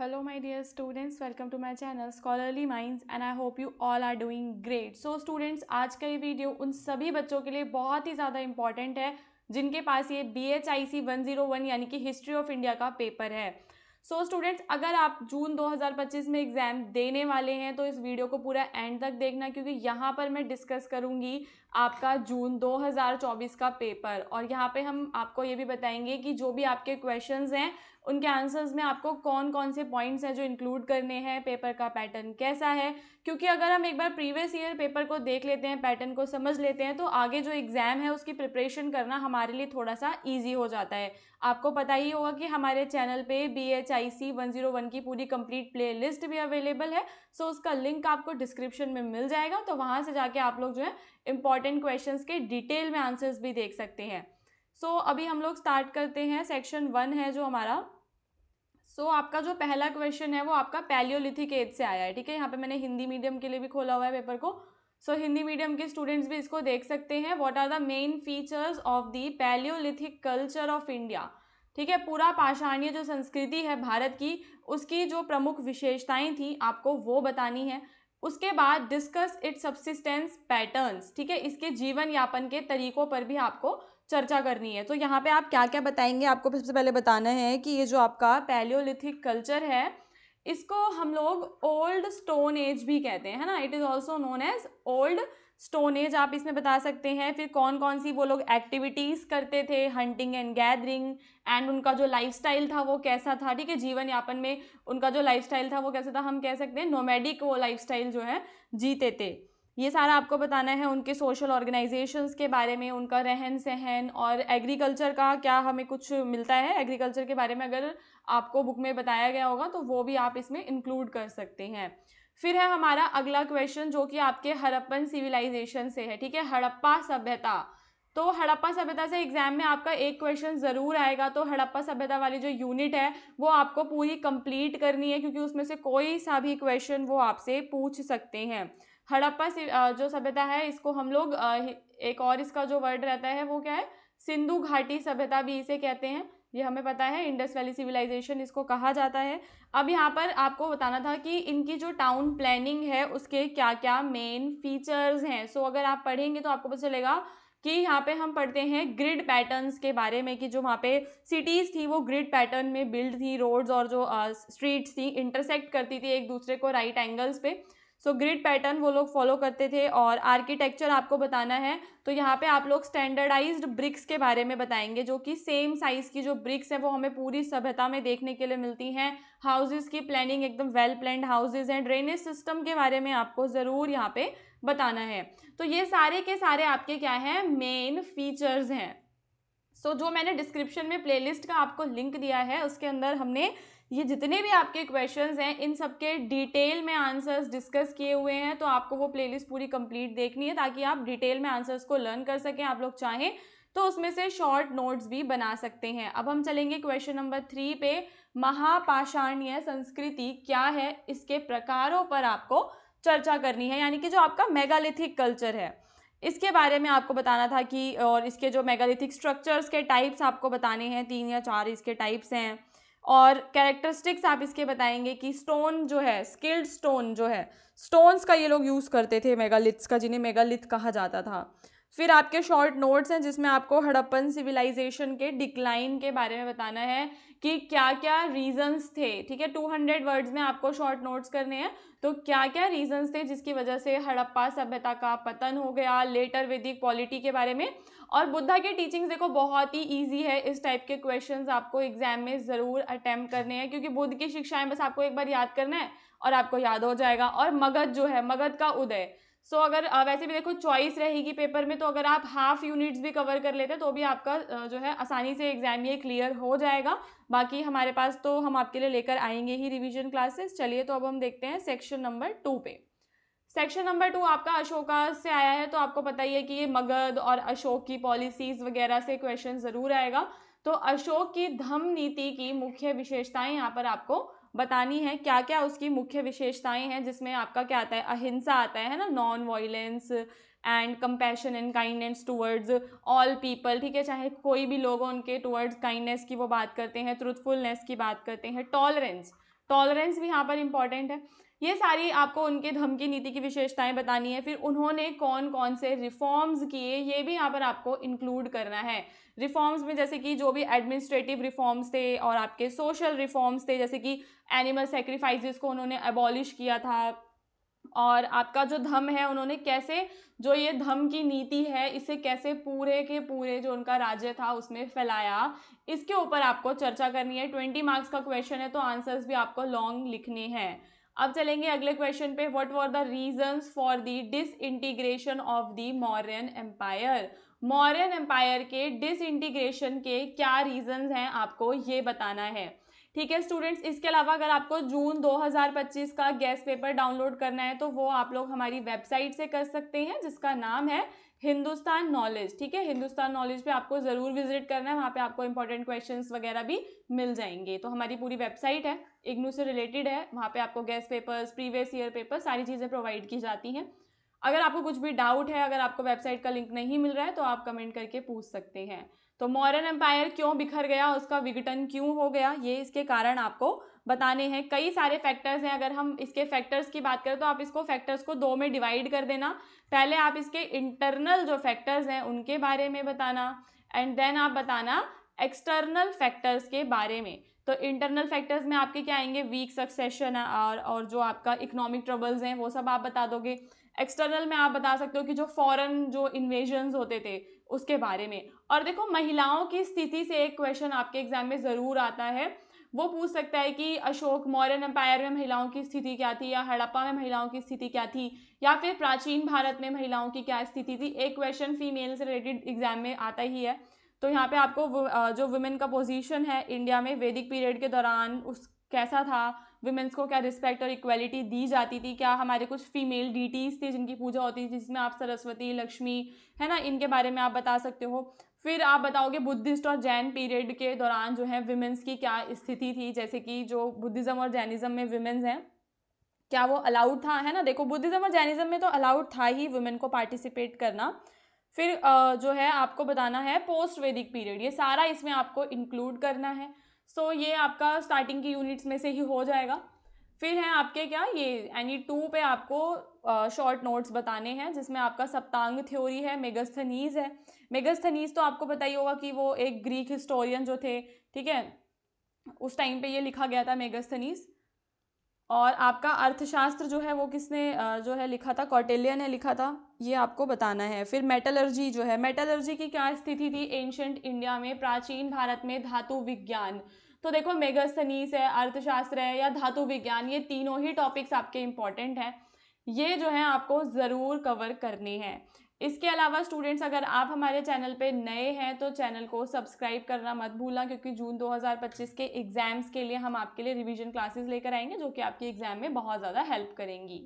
Hello my dear students, welcome to my channel Scholarly Minds and I hope you all are doing great. So students, आज का ये video उन सभी बच्चों के लिए बहुत ही ज़्यादा इंपॉर्टेंट है जिनके पास ये BHIC 101 यानी कि हिस्ट्री ऑफ इंडिया का पेपर है। सो स्टूडेंट्स, अगर आप जून 2025 में एग्ज़ाम देने वाले हैं तो इस वीडियो को पूरा एंड तक देखना, क्योंकि यहाँ पर मैं डिस्कस करूँगी आपका जून 2024 का पेपर। और यहाँ पे हम आपको ये भी बताएंगे कि जो भी आपके क्वेश्चंस हैं उनके आंसर्स में आपको कौन कौन से पॉइंट्स हैं जो इंक्लूड करने हैं, पेपर का पैटर्न कैसा है। क्योंकि अगर हम एक बार प्रीवियस ईयर पेपर को देख लेते हैं, पैटर्न को समझ लेते हैं, तो आगे जो एग्ज़ाम है उसकी प्रिपरेशन करना हमारे लिए थोड़ा सा ईजी हो जाता है। आपको पता ही होगा कि हमारे चैनल पे BHIC 101 की पूरी कंप्लीट प्ले लिस्ट भी अवेलेबल है। सो उसका लिंक आपको डिस्क्रिप्शन में मिल जाएगा, तो वहाँ से जाके आप लोग जो है इंपॉर्टेंट क्वेश्चंस के डिटेल में आंसर्स भी देख सकते हैं। अभी हम लोग स्टार्ट करते हैं। सेक्शन 1 है जो हमारा। आपका जो पहला क्वेश्चन है वो आपका पैलियोलिथिक एज से आया है। ठीक है, यहाँ पे मैंने हिंदी मीडियम के लिए भी खोला हुआ है पेपर को। हिंदी मीडियम के स्टूडेंट्स भी इसको देख सकते हैं। What are the main features of the paleolithic culture of India. ठीक है, पूरा पाषाणीय जो संस्कृति है भारत की, उसकी जो प्रमुख विशेषताएं थी आपको वो बतानी है। उसके बाद डिस्कस इट्स सब्सिस्टेंस पैटर्न्स। ठीक है, इसके जीवन यापन के तरीकों पर भी आपको चर्चा करनी है। तो यहाँ पे आप क्या क्या बताएंगे, आपको सबसे पहले बताना है कि ये जो आपका पैलियोलिथिक कल्चर है इसको हम लोग ओल्ड स्टोन एज भी कहते हैं, है ना। It is also known as old stone age, आप इसमें बता सकते हैं। फिर कौन कौन सी वो लोग एक्टिविटीज़ करते थे, हंटिंग एंड गैदरिंग, एंड उनका जो लाइफस्टाइल था वो कैसा था। ठीक है, जीवन यापन में उनका जो लाइफस्टाइल था वो कैसा था, हम कह सकते हैं नोमैडिक वो लाइफस्टाइल जो है जीते थे। ये सारा आपको बताना है। उनके सोशल ऑर्गेनाइजेशंस के बारे में, उनका रहन सहन, और एग्रीकल्चर का क्या हमें कुछ मिलता है एग्रीकल्चर के बारे में अगर आपको बुक में बताया गया होगा तो वो भी आप इसमें इंक्लूड कर सकते हैं। फिर है हमारा अगला क्वेश्चन जो कि आपके हड़प्पन सिविलाइजेशन से है। ठीक है, हड़प्पा सभ्यता। तो हड़प्पा सभ्यता से एग्जाम में आपका एक क्वेश्चन जरूर आएगा। तो हड़प्पा सभ्यता वाली जो यूनिट है वो आपको पूरी कंप्लीट करनी है, क्योंकि उसमें से कोई सा भी क्वेश्चन वो आपसे पूछ सकते हैं। हड़प्पा जो सभ्यता है इसको हम लोग एक और इसका जो वर्ड रहता है वो क्या है, सिंधु घाटी सभ्यता भी इसे कहते हैं। ये हमें पता है, इंडस वैली सिविलाइजेशन इसको कहा जाता है। अब यहाँ पर आपको बताना था कि इनकी जो टाउन प्लानिंग है उसके क्या क्या मेन फीचर्स हैं। अगर आप पढ़ेंगे तो आपको पता चलेगा कि यहाँ पे हम पढ़ते हैं ग्रिड पैटर्न्स के बारे में, कि जो वहाँ पे सिटीज़ थी वो ग्रिड पैटर्न में बिल्ड थी, रोड्स और जो स्ट्रीट्स थी इंटरसेक्ट करती थी एक दूसरे को राइट एंगल्स पे। ग्रिड पैटर्न वो लोग फॉलो करते थे। और आर्किटेक्चर आपको बताना है, तो यहाँ पे आप लोग स्टैंडर्डाइज्ड ब्रिक्स के बारे में बताएंगे, जो कि सेम साइज की जो ब्रिक्स है वो हमें पूरी सभ्यता में देखने के लिए मिलती हैं। हाउसेज की प्लानिंग एकदम वेल प्लान्ड हाउसेज हैं। ड्रेनेज सिस्टम के बारे में आपको ज़रूर यहाँ पे बताना है। तो ये सारे के सारे आपके क्या हैं, मेन फीचर्स हैं। जो मैंने डिस्क्रिप्शन में प्लेलिस्ट का आपको लिंक दिया है उसके अंदर हमने ये जितने भी आपके क्वेश्चंस हैं इन सबके डिटेल में आंसर्स डिस्कस किए हुए हैं। तो आपको वो प्लेलिस्ट पूरी कंप्लीट देखनी है ताकि आप डिटेल में आंसर्स को लर्न कर सकें। आप लोग चाहें तो उसमें से शॉर्ट नोट्स भी बना सकते हैं। अब हम चलेंगे क्वेश्चन नंबर 3 पे। महापाषाणीय संस्कृति क्या है, इसके प्रकारों पर आपको चर्चा करनी है, यानी कि जो आपका मेगालिथिक कल्चर है इसके बारे में आपको बताना था कि, और इसके जो मेगालिथिक स्ट्रक्चर्स के टाइप्स आपको बताने हैं, 3 या 4 इसके टाइप्स हैं। और कैरेक्टरिस्टिक्स आप इसके बताएंगे कि स्टोन जो है, स्किल्ड स्टोन जो है, स्टोन्स का ये लोग यूज़ करते थे मेगालिथ्स का, जिन्हें मेगालिथ कहा जाता था। फिर आपके शॉर्ट नोट्स हैं जिसमें आपको हड़प्पन सिविलाइजेशन के डिक्लाइन के बारे में बताना है कि क्या क्या रीजंस थे। ठीक है, 200 वर्ड्स में आपको शॉर्ट नोट्स करने हैं। तो क्या क्या रीजंस थे जिसकी वजह से हड़प्पा सभ्यता का पतन हो गया, लेटर वैदिक पॉलिटी के बारे में। और बुद्धा की टीचिंग्स देखो बहुत ही इजी है, इस टाइप के क्वेश्चंस आपको एग्जाम में ज़रूर अटेम्प्ट करने हैं, क्योंकि बुद्ध की शिक्षाएं बस आपको एक बार याद करना है और आपको याद हो जाएगा। और मगध जो है, मगध का उदय। अगर वैसे भी देखो चॉइस रहेगी पेपर में, तो अगर आप हाफ यूनिट्स भी कवर कर लेते तो भी आपका जो है आसानी से एग्जाम ये क्लियर हो जाएगा। बाकी हमारे पास तो हम आपके लिए लेकर आएंगे ही रिवीजन क्लासेस। चलिए तो अब हम देखते हैं सेक्शन नंबर 2 पे। सेक्शन नंबर 2 आपका अशोका से आया है, तो आपको पता ही है कि ये मगध और अशोक की पॉलिसीज वगैरह से क्वेश्चन जरूर आएगा। तो अशोक की धम्म नीति की मुख्य विशेषताएं यहाँ पर आपको बतानी है। क्या क्या उसकी मुख्य विशेषताएं हैं, जिसमें आपका क्या आता है, अहिंसा आता है ना, non violence and compassion and kindness towards all people. ठीक है, चाहे कोई भी लोग हो उनके टुवर्ड्स काइंडनेस की वो बात करते हैं, ट्रूथफुलनेस की बात करते हैं, टॉलरेंस। टॉलरेंस भी यहाँ पर इंपॉर्टेंट है। ये सारी आपको उनके धम्म की नीति की विशेषताएं बतानी है। फिर उन्होंने कौन कौन से रिफॉर्म्स किए ये भी यहाँ पर आपको इंक्लूड करना है। रिफॉर्म्स में जैसे कि जो भी एडमिनिस्ट्रेटिव रिफॉर्म्स थे और आपके सोशल रिफॉर्म्स थे, जैसे कि एनिमल सेक्रीफाइसेस को उन्होंने एबॉलिश किया था, और आपका जो धम्म है उन्होंने कैसे जो ये धम्म की नीति है इसे कैसे पूरे के पूरे जो उनका राज्य था उसमें फैलाया, इसके ऊपर आपको चर्चा करनी है। 20 मार्क्स का क्वेश्चन है तो आंसर्स भी आपको लॉन्ग लिखने हैं। अब चलेंगे अगले क्वेश्चन पे। What were the reasons for the disintegration of the Mauryan empire. Mauryan empire के डिसइंटीग्रेशन के क्या रीजंस हैं आपको ये बताना है। ठीक है स्टूडेंट्स, इसके अलावा अगर आपको जून 2025 का गेस्ट पेपर डाउनलोड करना है तो वो आप लोग हमारी वेबसाइट से कर सकते हैं जिसका नाम है हिंदुस्तान नॉलेज। ठीक है, हिंदुस्तान नॉलेज पे आपको ज़रूर विजिट करना है, वहाँ पे आपको इंपॉर्टेंट क्वेश्चंस वगैरह भी मिल जाएंगे। तो हमारी पूरी वेबसाइट है, इग्नू से रिलेटेड है, वहाँ पे आपको guest papers, previous year paper, सारी चीज़ें प्रोवाइड की जाती हैं। अगर आपको कुछ भी डाउट है, अगर आपको वेबसाइट का लिंक नहीं मिल रहा है तो आप कमेंट करके पूछ सकते हैं। तो मौर्यन एम्पायर क्यों बिखर गया, उसका विघटन क्यों हो गया, ये इसके कारण आपको बताने हैं। कई सारे फैक्टर्स हैं, अगर हम इसके फैक्टर्स की बात करें तो आप इसको फैक्टर्स को दो में डिवाइड कर देना। पहले आप इसके इंटरनल जो फैक्टर्स हैं उनके बारे में बताना, एंड देन आप बताना एक्सटर्नल फैक्टर्स के बारे में। तो इंटरनल फैक्टर्स में आपके क्या आएंगे, वीक सक्सेशन और जो आपका इकोनॉमिक ट्रबल्स हैं वो सब आप बता दोगे। एक्सटर्नल में आप बता सकते हो कि जो फॉरेन जो इन्वेजन्स होते थे उसके बारे में। और देखो महिलाओं की स्थिति से एक क्वेश्चन आपके एग्जाम में ज़रूर आता है, वो पूछ सकता है कि अशोक मौर्यन एम्पायर में महिलाओं की स्थिति क्या थी, या हड़प्पा में महिलाओं की स्थिति क्या थी, या फिर प्राचीन भारत में महिलाओं की क्या स्थिति थी। एक क्वेश्चन फीमेल से रिलेटेड एग्जाम में आता ही है। तो यहाँ पे आपको जो वुमेन का पोजीशन है इंडिया में वैदिक पीरियड के दौरान उस कैसा था, वुमेन्स को क्या रिस्पेक्ट और इक्वलिटी दी जाती थी, क्या हमारे कुछ फीमेल डीटीज थी जिनकी पूजा होती थी, जिसमें आप सरस्वती, लक्ष्मी, है ना, इनके बारे में आप बता सकते हो। फिर आप बताओगे बुद्धिस्ट और जैन पीरियड के दौरान जो है वुमेन्स की क्या स्थिति थी, जैसे कि जो बुद्धिज्म और जैनिज्म में वुमेन्स हैं क्या वो अलाउड था, है ना। देखो बुद्धिज्म और जैनिज्म में तो अलाउड था ही वुमेन को पार्टिसिपेट करना। फिर जो है आपको बताना है पोस्ट वैदिक पीरियड, ये सारा इसमें आपको इंक्लूड करना है। सो ये आपका स्टार्टिंग की यूनिट्स में से ही हो जाएगा। फिर है आपके क्या ये एनी 2 पे आपको शॉर्ट नोट्स बताने हैं, जिसमें आपका सप्तांग थ्योरी है, मेगास्थनीज है। मेगास्थनीज तो आपको पता ही होगा कि वो एक ग्रीक हिस्टोरियन जो थे, ठीक है, उस टाइम पे ये लिखा गया था मेगास्थनीज। और आपका अर्थशास्त्र जो है वो किसने जो है लिखा था, कौटिल्य ने लिखा था, ये आपको बताना है। फिर मेटलर्जी जो है, मेटलर्जी की क्या स्थिति थी एंशंट इंडिया में, प्राचीन भारत में, धातु विज्ञान। तो देखो मेगास्थनीज है, अर्थशास्त्र है या धातु विज्ञान, ये तीनों ही टॉपिक्स आपके इंपॉर्टेंट हैं, ये जो है आपको ज़रूर कवर करने हैं। इसके अलावा स्टूडेंट्स अगर आप हमारे चैनल पे नए हैं तो चैनल को सब्सक्राइब करना मत भूलना, क्योंकि जून 2025 के एग्जाम्स के लिए हम आपके लिए रिवीजन क्लासेस लेकर आएंगे जो कि आपके एग्जाम में बहुत ज़्यादा हेल्प करेंगी।